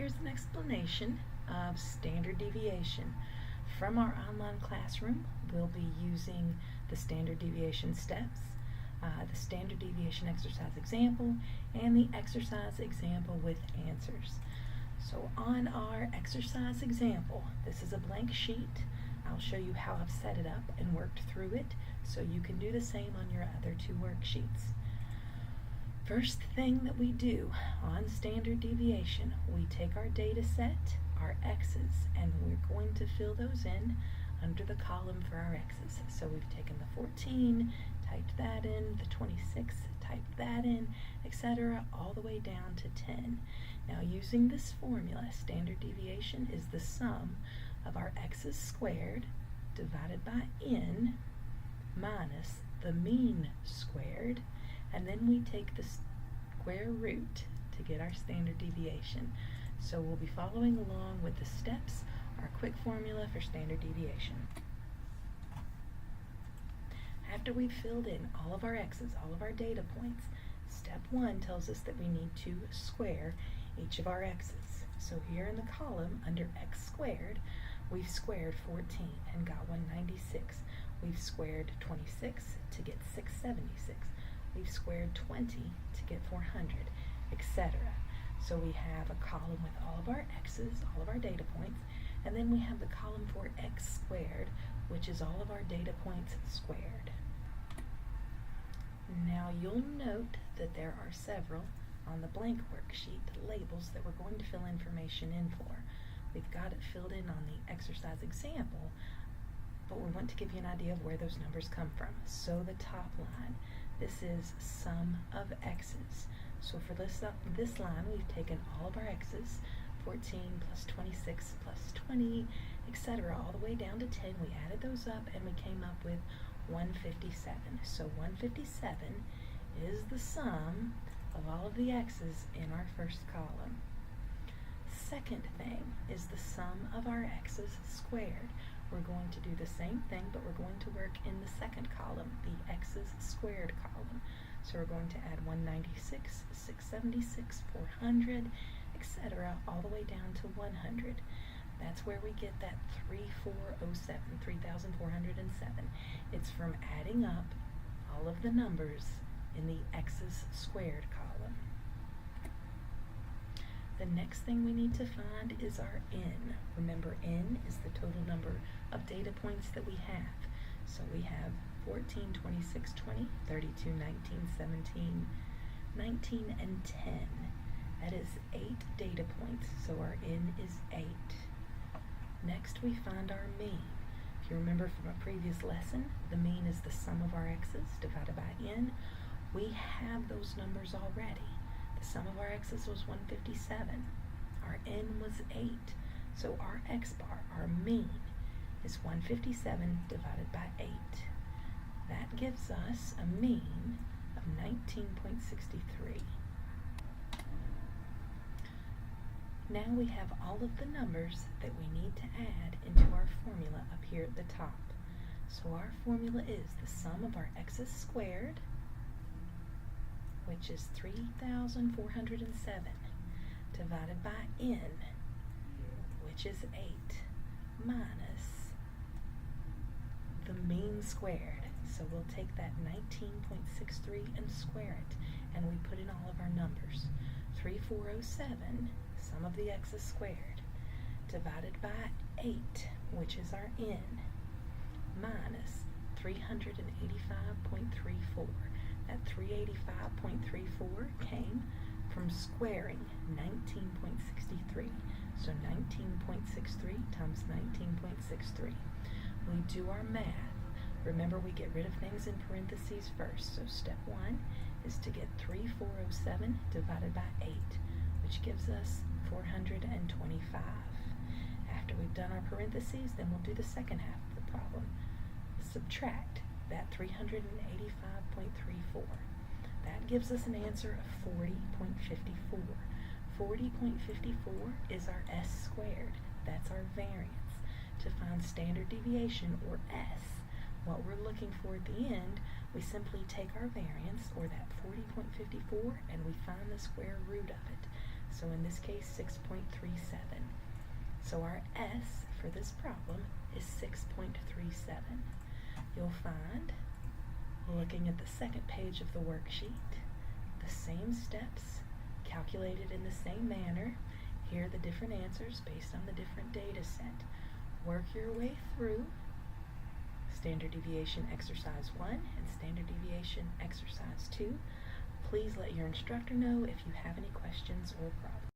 Here's an explanation of standard deviation. From our online classroom, we'll be using the standard deviation steps, the standard deviation exercise example, and the exercise example with answers. So on our exercise example, this is a blank sheet. I'll show you how I've set it up and worked through it so you can do the same on your other two worksheets. First thing that we do on standard deviation, we take our data set, our x's, and we're going to fill those in under the column for our x's. So we've taken the 14, typed that in, the 26, typed that in, etc., all the way down to 10. Now using this formula, standard deviation is the sum of our x's squared divided by n minus the mean squared, and then we take the square root to get our standard deviation. So we'll be following along with the steps, our quick formula for standard deviation. After we've filled in all of our x's, all of our data points, step 1 tells us that we need to square each of our x's. So here in the column under x squared, we've squared 14 and got 196. We've squared 26 to get 676. We've squared 20 to get 400, etc. So we have a column with all of our x's, all of our data points, and then we have the column for x squared, which is all of our data points squared. Now you'll note that there are several on the blank worksheet labels that we're going to fill information in for. We've got it filled in on the exercise example, but we want to give you an idea of where those numbers come from. So the top line, this is sum of x's. So for this line, we've taken all of our x's, 14 plus 26 plus 20, etc., all the way down to 10. We added those up and we came up with 157. So 157 is the sum of all of the x's in our first column. Second thing is the sum of our x's squared. We're going to do the same thing, but we're going to work in the second column, the x's squared column. So we're going to add 196, 676, 400, etc., all the way down to 100. That's where we get that 3407, 3407. It's from adding up all of the numbers in the x's squared column. The next thing we need to find is our n. Remember, n is the total number of data points that we have. So we have 14, 26, 20, 32, 19, 17, 19, and 10. That is 8 data points, so our n is 8. Next we find our mean. If you remember from a previous lesson, the mean is the sum of our x's divided by n. We have those numbers already. The sum of our x's was 157. Our n was 8. So our x bar, our mean, is 157 divided by 8. That gives us a mean of 19.63. Now we have all of the numbers that we need to add into our formula up here at the top. So our formula is the sum of our x's squared, which is 3,407, divided by n, which is 8, minus the mean squared. So we'll take that 19.63 and square it, and we put in all of our numbers. 3407, sum of the x's squared, divided by 8, which is our n, minus 385.34. That 385.34 came from squaring 19.63. So 19.63 times 19.63. We do our math. Remember, we get rid of things in parentheses first. So step 1 is to get 3,407 divided by 8, which gives us 425. After we've done our parentheses, then we'll do the second half of the problem. Subtract that 385.34. That gives us an answer of 40.54. 40.54 is our s squared. That's our variance. To find standard deviation, or s, what we're looking for at the end, we simply take our variance, or that 40.54, and we find the square root of it. So in this case, 6.37. So our S for this problem is 6.37. You'll find, looking at the second page of the worksheet, the same steps calculated in the same manner. Here are the different answers based on the different data set. Work your way through standard deviation exercise 1 and standard deviation exercise 2. Please let your instructor know if you have any questions or problems.